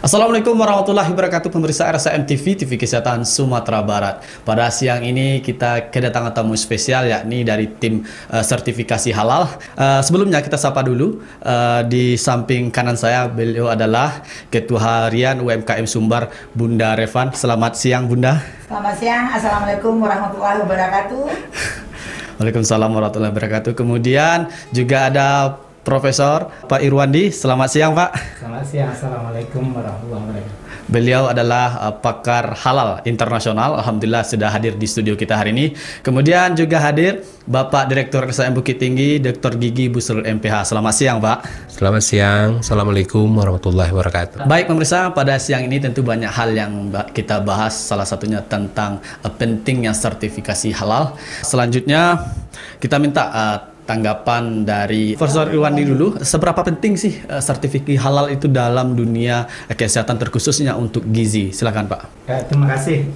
Assalamualaikum warahmatullahi wabarakatuh, pemirsa RSAM TV, TV Kesehatan Sumatera Barat. Pada siang ini kita kedatangan tamu spesial, yakni dari tim sertifikasi halal. Sebelumnya kita sapa dulu, di samping kanan saya beliau adalah Ketua Harian UMKM Sumbar, Bunda Revan. Selamat siang, Bunda. Selamat siang, Assalamualaikum warahmatullahi wabarakatuh. Waalaikumsalam warahmatullahi wabarakatuh. Kemudian juga ada Profesor Pak Irwandi. Selamat siang, Pak. Selamat siang, Assalamualaikum warahmatullahi wabarakatuh. Beliau adalah pakar halal internasional. Alhamdulillah sudah hadir di studio kita hari ini. Kemudian juga hadir Bapak Direktur RSAM Bukit Tinggi, Dr. Gigi Busrul MPH. Selamat siang, Pak. Selamat siang, Assalamualaikum warahmatullahi wabarakatuh. Baik, pemirsa, pada siang ini tentu banyak hal yang kita bahas. Salah satunya tentang pentingnya sertifikasi halal. Selanjutnya kita minta tanggapan dari Profesor Irwandi dulu. Seberapa penting sih sertifikasi halal itu dalam dunia kesehatan, terkhususnya untuk gizi? Silakan, Pak. Terima kasih.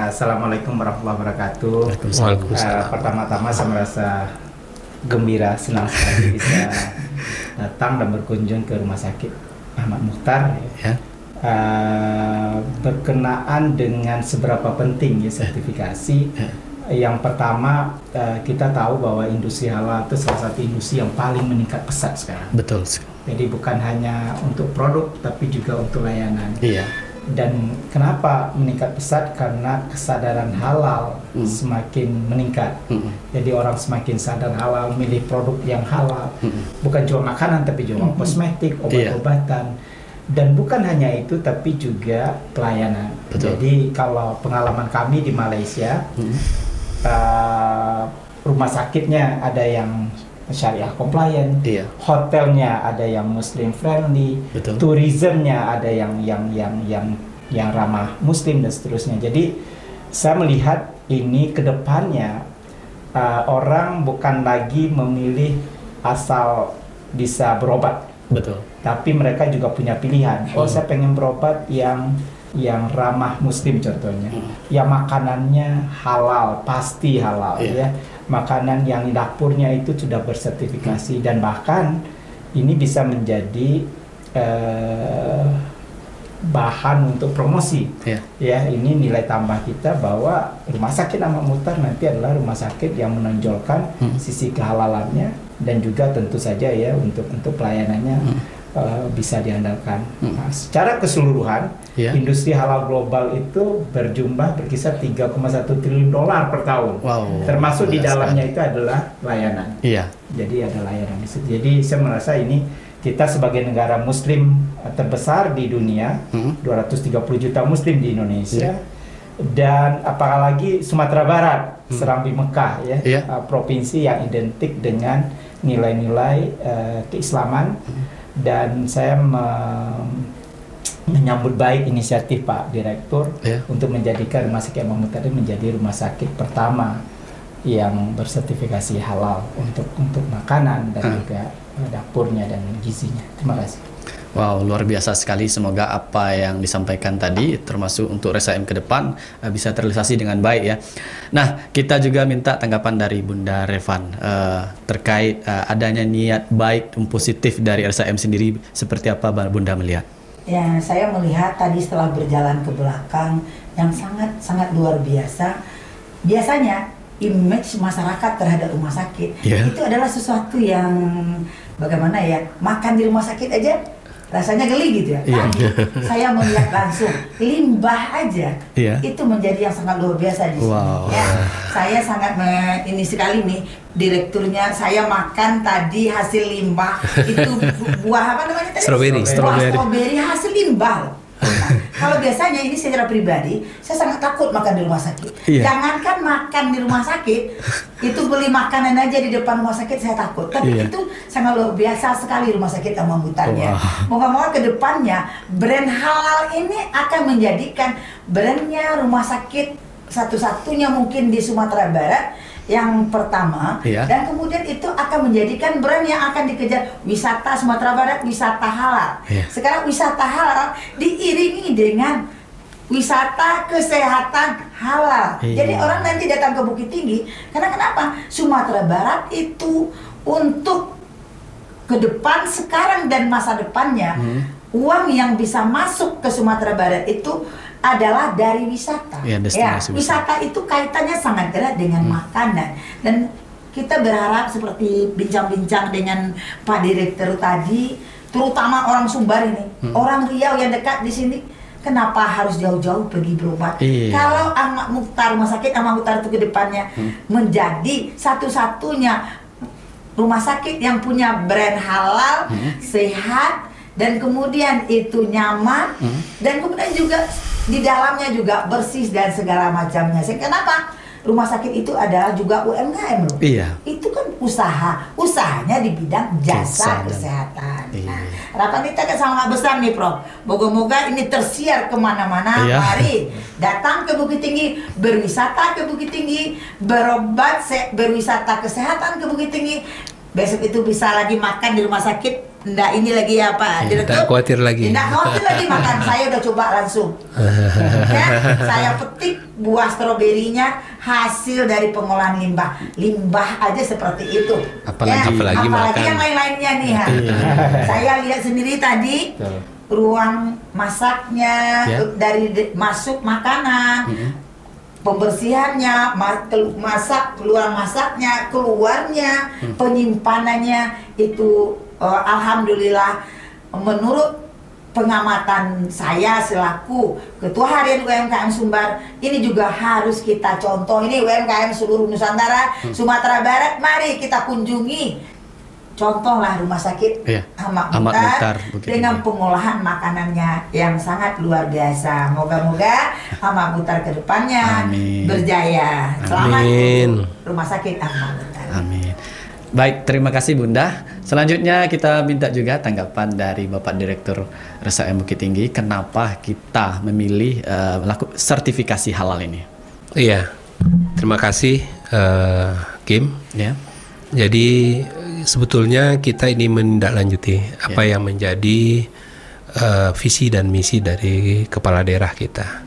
Assalamualaikum warahmatullahi wabarakatuh. Waalaikumsalam. Pertama-tama saya merasa gembira, senang sekali bisa datang dan berkunjung ke Rumah Sakit Ahmad Mukhtar. Ya. Berkenaan dengan seberapa penting ya sertifikasi. Yang pertama, kita tahu bahwa industri halal itu salah satu industri yang paling meningkat pesat sekarang. Betul. Jadi bukan hanya untuk produk, tapi juga untuk layanan. Iya. Dan kenapa meningkat pesat? Karena kesadaran halal semakin meningkat. Jadi orang semakin sadar halal, milih produk yang halal. Bukan cuma makanan, tapi juga kosmetik, obat-obatan. Dan bukan hanya itu, tapi juga pelayanan. Betul. Jadi kalau pengalaman kami di Malaysia, rumah sakitnya ada yang syariah compliant, hotelnya ada yang Muslim friendly, tourismnya ada yang ramah Muslim dan seterusnya. Jadi saya melihat ini kedepannya orang bukan lagi memilih asal bisa berobat, tapi mereka juga punya pilihan. Oh, saya pengen berobat yang ramah Muslim contohnya, yang makanannya halal, pasti halal ya, makanan yang dapurnya itu sudah bersertifikasi, dan bahkan ini bisa menjadi bahan untuk promosi. Ya, ini nilai tambah kita bahwa Rumah Sakit Ahmad Mukhtar nanti adalah rumah sakit yang menonjolkan sisi kehalalannya, dan juga tentu saja ya untuk pelayanannya bisa diandalkan. Nah, secara keseluruhan, industri halal global itu berkisar 3,1 triliun dolar per tahun. Termasuk di dalamnya itu adalah layanan. Jadi ada layanan di situ. Jadi saya merasa ini kita sebagai negara Muslim terbesar di dunia, 230 juta Muslim di Indonesia, dan apalagi Sumatera Barat, Serambi Mekah ya, provinsi yang identik dengan nilai-nilai keislaman. Dan saya menyambut baik inisiatif Pak Direktur untuk menjadikan Rumah Sakit Ahmad Mukhtar menjadi rumah sakit pertama yang bersertifikasi halal untuk makanan dan juga dapurnya dan gizinya. Terima kasih. Wow, luar biasa sekali. Semoga apa yang disampaikan tadi, termasuk untuk RSAM ke depan, bisa terrealisasi dengan baik ya. Nah, kita juga minta tanggapan dari Bunda Revan terkait adanya niat baik dan positif dari RSAM sendiri. Seperti apa Bunda melihat? Ya, saya melihat tadi setelah berjalan ke belakang yang sangat luar biasa. Biasanya image masyarakat terhadap rumah sakit itu adalah sesuatu yang bagaimana ya, makan di rumah sakit aja rasanya geli gitu ya. Saya melihat langsung limbah aja itu menjadi yang sangat luar biasa di sini. Saya sangat ini sekali nih, direkturnya saya makan tadi hasil limbah itu buah apa namanya tadi? Strawberry hasil limbah. Nah, kalau biasanya ini secara pribadi saya sangat takut makan di rumah sakit. Jangankan makan di rumah sakit, itu beli makanan aja di depan rumah sakit saya takut. Tapi itu sangat luar biasa sekali Rumah Sakit Ahmad Mukhtar. Moga-moga ke depannya brand halal ini akan menjadikan brandnya rumah sakit satu-satunya mungkin di Sumatera Barat yang pertama, dan kemudian itu akan menjadikan brand yang akan dikejar. Wisata Sumatera Barat, wisata halal. Sekarang wisata halal diiringi dengan wisata kesehatan halal. Jadi orang nanti datang ke Bukit Tinggi, karena kenapa? Sumatera Barat itu untuk ke depan sekarang dan masa depannya uang yang bisa masuk ke Sumatera Barat itu adalah dari wisata. Ya, wisata itu kaitannya sangat erat dengan makanan, dan kita berharap seperti bincang-bincang dengan Pak Direktur tadi, terutama orang Sumbar ini, orang Riau yang dekat di sini, kenapa harus jauh-jauh pergi berobat? Kalau Ahmad Mukhtar, rumah sakit Ahmad Mukhtar itu ke depannya menjadi satu-satunya rumah sakit yang punya brand halal, sehat, dan kemudian itu nyaman, dan kemudian juga di dalamnya juga bersih dan segala macamnya. Kenapa? Rumah sakit itu adalah juga UMKM loh. Itu kan usahanya di bidang jasa kesehatan. Nah, harapan kita kan sangat besar nih, Prof. Moga-moga ini tersiar kemana-mana. Mari datang ke Bukit Tinggi, berwisata ke Bukit Tinggi, berobat, berwisata kesehatan ke Bukit Tinggi. Besok itu bisa lagi makan di rumah sakit. Nggak ini lagi ya Pak Direktur. Nggak khawatir lagi. Nggak khawatir lagi makan. Saya udah coba langsung. Ya, saya petik buah stroberinya hasil dari pengolahan limbah. Limbah aja seperti itu. Apalagi makan. Yang lain-lainnya nih. Saya lihat sendiri tadi ruang masaknya, dari masuk makanan, pembersihannya, masak, keluar masaknya, keluarnya, penyimpanannya itu alhamdulillah, menurut pengamatan saya selaku Ketua Harian UMKM Sumbar, ini juga harus kita contoh. Ini UMKM seluruh Nusantara, Sumatera Barat, mari kita kunjungi. Contohlah rumah sakit Ahmad Mukhtar dengan pengolahan makanannya yang sangat luar biasa. Moga-moga Ahmad Mukhtar ke depannya berjaya. Selamat rumah sakit Ahmad Mukhtar. Amin. Baik, terima kasih Bunda. Selanjutnya kita minta juga tanggapan dari Bapak Direktur RSAM Bukit Tinggi. Kenapa kita memilih sertifikasi halal ini? Iya, terima kasih Kim. Jadi sebetulnya kita ini menindaklanjuti apa yang menjadi visi dan misi dari kepala daerah kita.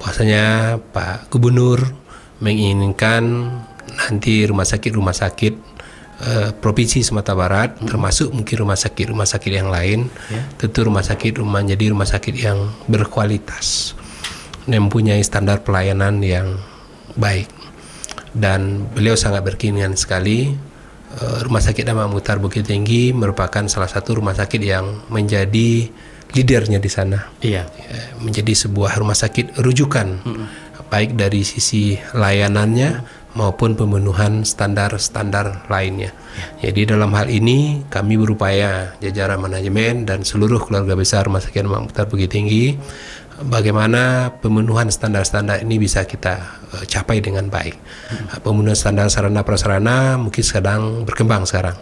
Bahwasanya Pak Gubernur menginginkan nanti rumah sakit Provinsi Sumatera Barat, termasuk mungkin rumah sakit yang lain, tentu rumah sakit menjadi rumah sakit yang berkualitas, mempunyai standar pelayanan yang baik. Dan beliau sangat berkeinginan sekali Rumah Sakit Ahmad Mukhtar Bukit Tinggi merupakan salah satu rumah sakit yang menjadi leadernya di sana. Menjadi sebuah rumah sakit rujukan, baik dari sisi layanannya maupun pemenuhan standar-standar lainnya. Jadi dalam hal ini kami berupaya jajaran manajemen dan seluruh keluarga besar Rumah Sakit Ahmad Mukhtar Bukit Tinggi, bagaimana pemenuhan standar-standar ini bisa kita capai dengan baik. Pemenuhan standar sarana prasarana mungkin sedang berkembang sekarang.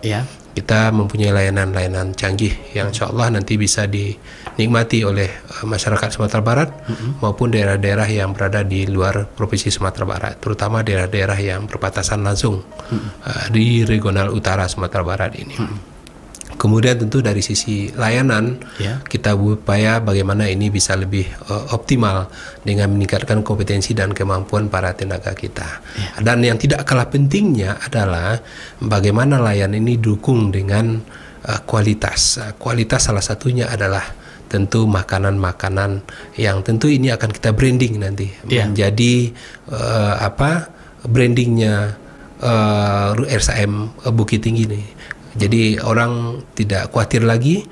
Kita mempunyai layanan-layanan canggih yang insya Allah nanti bisa dinikmati oleh masyarakat Sumatera Barat maupun daerah-daerah yang berada di luar Provinsi Sumatera Barat, terutama daerah-daerah yang berbatasan langsung di regional utara Sumatera Barat ini. Kemudian tentu dari sisi layanan kita berupaya bagaimana ini bisa lebih optimal dengan meningkatkan kompetensi dan kemampuan para tenaga kita. Dan yang tidak kalah pentingnya adalah bagaimana layanan ini didukung dengan kualitas. Kualitas salah satunya adalah tentu makanan-makanan yang tentu ini akan kita branding nanti menjadi brandingnya RSAM Bukit Tinggi nih. Jadi orang tidak khawatir lagi,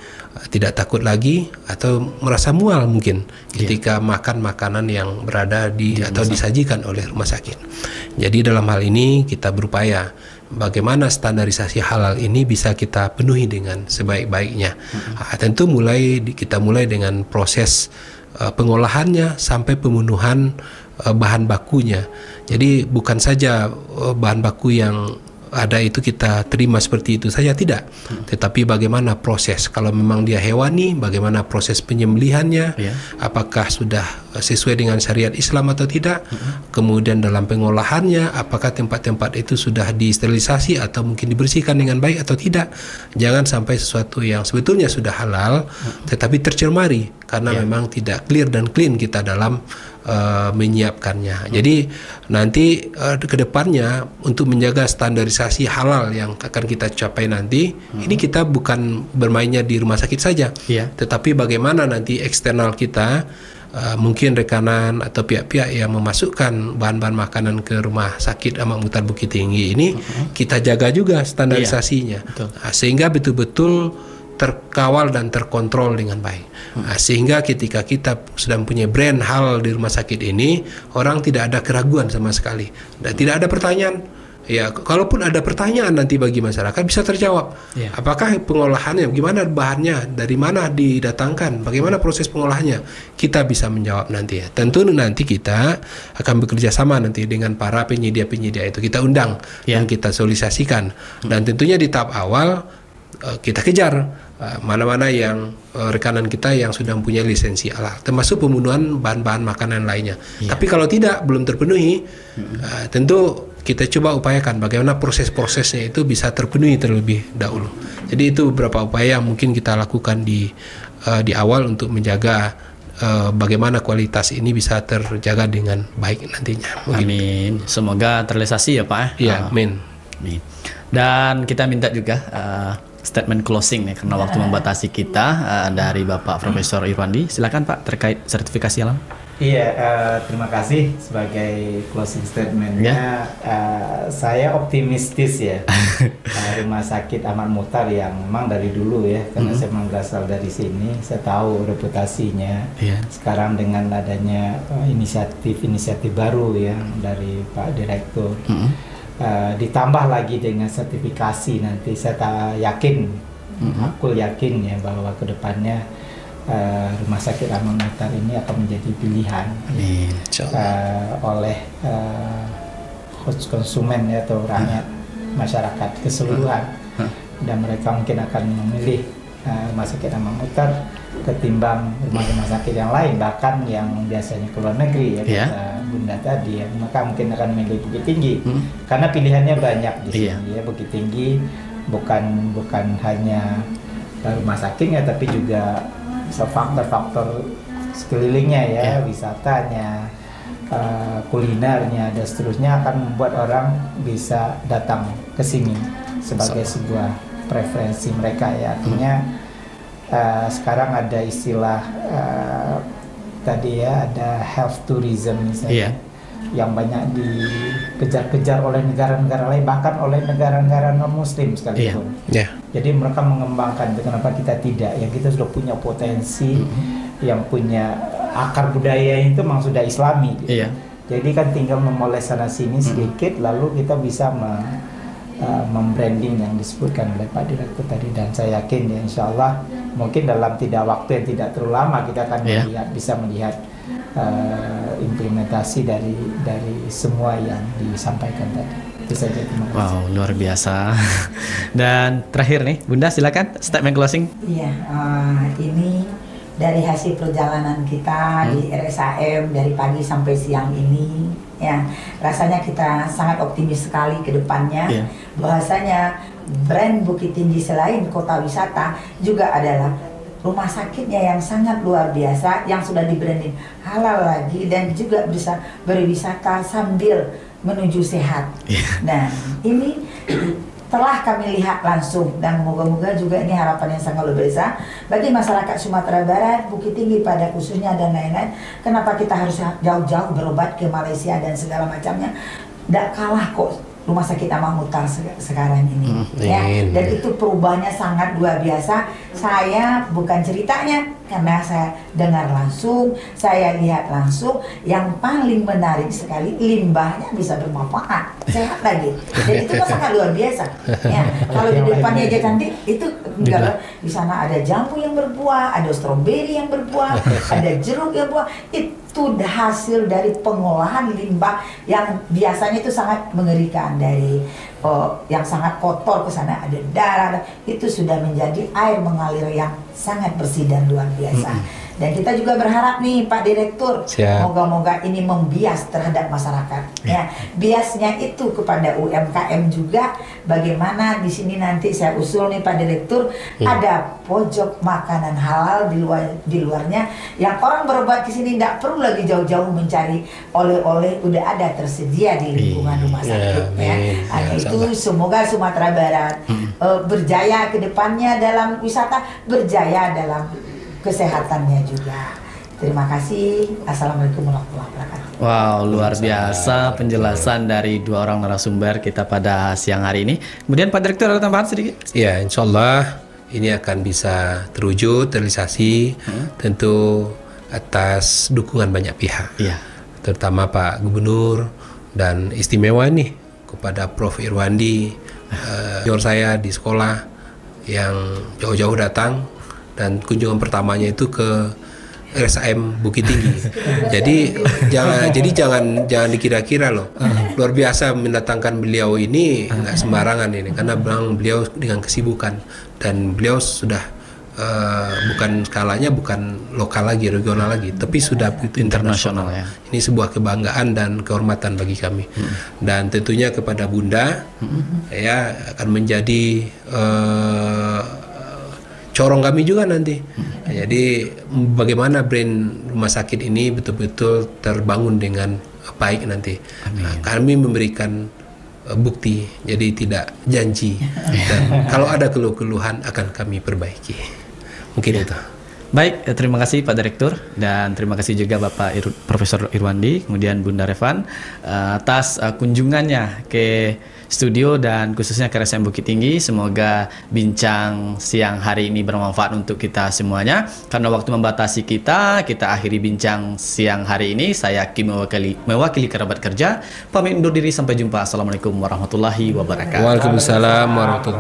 tidak takut lagi, atau merasa mual mungkin ketika makan makanan yang berada di atau disajikan oleh rumah sakit. Jadi dalam hal ini kita berupaya bagaimana standarisasi halal ini bisa kita penuhi dengan sebaik-baiknya. Tentu kita mulai dengan proses pengolahannya sampai pemenuhan bahan bakunya. Jadi bukan saja bahan baku yang ada itu kita terima seperti itu saja, tidak. Tetapi bagaimana proses, kalau memang dia hewani, bagaimana proses penyembelihannya, apakah sudah sesuai dengan syariat Islam atau tidak. Kemudian dalam pengolahannya, apakah tempat-tempat itu sudah disterilisasi atau mungkin dibersihkan dengan baik atau tidak. Jangan sampai sesuatu yang sebetulnya sudah halal tetapi tercemari karena memang tidak clear dan clean kita dalam menyiapkannya. Jadi nanti kedepannya untuk menjaga standarisasi halal yang akan kita capai nanti, ini kita bukan bermainnya di rumah sakit saja, tetapi bagaimana nanti eksternal kita, mungkin rekanan atau pihak-pihak yang memasukkan bahan-bahan makanan ke rumah sakit Ahmad Muhtar Bukit Tinggi ini kita jaga juga standarisasinya, sehingga betul-betul terkawal dan terkontrol dengan baik. Sehingga ketika kita sudah mempunyai brand halal di rumah sakit ini, orang tidak ada keraguan sama sekali dan tidak ada pertanyaan. Ya, kalaupun ada pertanyaan nanti bagi masyarakat bisa terjawab. Apakah pengolahannya, gimana bahannya, dari mana didatangkan, bagaimana proses pengolahannya, kita bisa menjawab nanti ya. Tentu nanti kita akan bekerja sama nanti dengan para penyedia-penyedia itu, kita undang dan kita sosialisasikan, dan tentunya di tahap awal kita kejar mana-mana yang rekanan kita yang sudah mempunyai lisensi halal, termasuk pembunuhan bahan-bahan makanan lainnya. Tapi kalau tidak, belum terpenuhi, tentu kita coba upayakan bagaimana proses-prosesnya itu bisa terpenuhi terlebih dahulu. Jadi itu beberapa upaya yang mungkin kita lakukan di awal untuk menjaga bagaimana kualitas ini bisa terjaga dengan baik nantinya. Amin. Semoga terrealisasi ya Pak. Ya, amin. Dan kita minta juga statement closing nih, karena waktu membatasi kita, dari Bapak Profesor Irwandi. Silakan Pak, terkait sertifikasi halal. Iya, terima kasih sebagai closing statementnya. Saya optimistis ya. Rumah sakit Ahmad Muhtar yang memang dari dulu ya, karena saya memang berasal dari sini, saya tahu reputasinya. Sekarang dengan adanya inisiatif baru ya dari Pak Direktur, ditambah lagi dengan sertifikasi nanti, saya yakin, aku yakin ya bahwa kedepannya Rumah Sakit Ahmad Muhtar ini akan menjadi pilihan oleh konsumen ya, atau rakyat masyarakat keseluruhan, dan mereka mungkin akan memilih Rumah Sakit Ahmad Muhtar ketimbang rumah sakit yang lain, bahkan yang biasanya ke luar negeri ya, kata Bunda tadi ya, maka mungkin akan memilih Bukit Tinggi karena pilihannya banyak di sini ya. Bukit Tinggi bukan hanya rumah sakitnya, tapi juga faktor-faktor sekelilingnya ya, wisatanya, kulinernya dan seterusnya, akan membuat orang bisa datang ke sini sebagai sebuah preferensi mereka ya. Artinya sekarang ada istilah tadi ya, ada health tourism misalnya, yang banyak dikejar-kejar oleh negara-negara lain, bahkan oleh negara-negara non-muslim sekalipun. Jadi mereka mengembangkan, kenapa kita tidak? Yang kita sudah punya potensi, yang punya akar budaya itu memang sudah Islami. Jadi kan tinggal memoles sana sini sedikit, lalu kita bisa membranding yang disebutkan oleh Pak Direktur tadi. Dan saya yakin ya, insya Allah mungkin dalam waktu yang tidak terlalu lama kita akan bisa melihat implementasi dari semua yang disampaikan tadi. Itu saja, terima kasih. Wow, luar biasa. Dan terakhir nih, Bunda silakan statement closing. Iya, ini dari hasil perjalanan kita di RSAM dari pagi sampai siang ini, ya rasanya kita sangat optimis sekali ke depannya, bahwasanya brand Bukit Tinggi selain kota wisata juga adalah rumah sakitnya yang sangat luar biasa, yang sudah di-branding halal lagi, dan juga bisa berwisata sambil menuju sehat. Nah, ini telah kami lihat langsung, dan moga-moga juga ini harapan yang sangat luar biasa bagi masyarakat Sumatera Barat, Bukit Tinggi pada khususnya dan lain-lain. Kenapa kita harus jauh-jauh berobat ke Malaysia dan segala macamnya? Tidak kalah kok Rumah Sakit Ahmad Muhtar sekarang ini, ya. Dan itu perubahannya sangat luar biasa. Saya bukan ceritanya, karena saya dengar langsung, saya lihat langsung. Yang paling menarik sekali, limbahnya bisa bermanfaat, sehat lagi. Dan itu kan sangat luar biasa. Ya, kalau di depannya aja cantik, itu enggak. Di sana ada jambu yang berbuah, ada stroberi yang berbuah, ada jeruk yang berbuah. Itu hasil dari pengolahan limbah yang biasanya itu sangat mengerikan, dari yang sangat kotor ke sana ada darah, itu sudah menjadi air mengalir yang sangat bersih dan luar biasa. Dan kita juga berharap nih Pak Direktur, moga-moga ini membias terhadap masyarakat. Ya, biasnya itu kepada UMKM juga. Bagaimana di sini nanti saya usul nih Pak Direktur, ada pojok makanan halal di luarnya, yang orang berobat ke sini tidak perlu lagi jauh-jauh mencari oleh-oleh, udah ada tersedia di lingkungan rumah sakit. Itu semoga Sumatera Barat berjaya ke depannya dalam wisata, berjaya dalam kesehatannya juga. Terima kasih. Assalamualaikum warahmatullahi wabarakatuh. Wow, luar biasa penjelasan dari dua orang narasumber kita pada siang hari ini. Kemudian Pak Direktur ada tambahan sedikit? Ya, insya Allah ini akan bisa terwujud, terrealisasi, tentu atas dukungan banyak pihak. Terutama Pak Gubernur dan istimewa nih kepada Prof. Irwandi, junior saya di sekolah yang jauh-jauh datang, dan kunjungan pertamanya itu ke RSAM Bukit Tinggi. Jadi jangan dikira-kira loh. Luar biasa mendatangkan beliau ini, nggak sembarangan ini, karena beliau dengan kesibukan, dan beliau sudah bukan skalanya bukan lokal lagi, regional lagi, tapi sudah begitu internasional. Ini sebuah kebanggaan dan kehormatan bagi kami. Dan tentunya kepada Bunda, ya akan menjadi corong kami juga nanti. Jadi bagaimana brand rumah sakit ini betul-betul terbangun dengan baik nanti. Kami memberikan bukti, jadi tidak janji. Dan kalau ada keluhan akan kami perbaiki. Mungkin itu. Baik, terima kasih Pak Direktur, dan terima kasih juga Bapak Profesor Irwandi, kemudian Bunda Revan atas kunjungannya ke studio dan khususnya ke RSM Bukit Tinggi. Semoga bincang siang hari ini bermanfaat untuk kita semuanya. Karena waktu membatasi kita akhiri bincang siang hari ini. Saya Kim mewakili kerabat kerja, pamit undur diri, sampai jumpa. Assalamualaikum warahmatullahi wabarakatuh. Waalaikumsalam warahmatullahi wabarakatuh.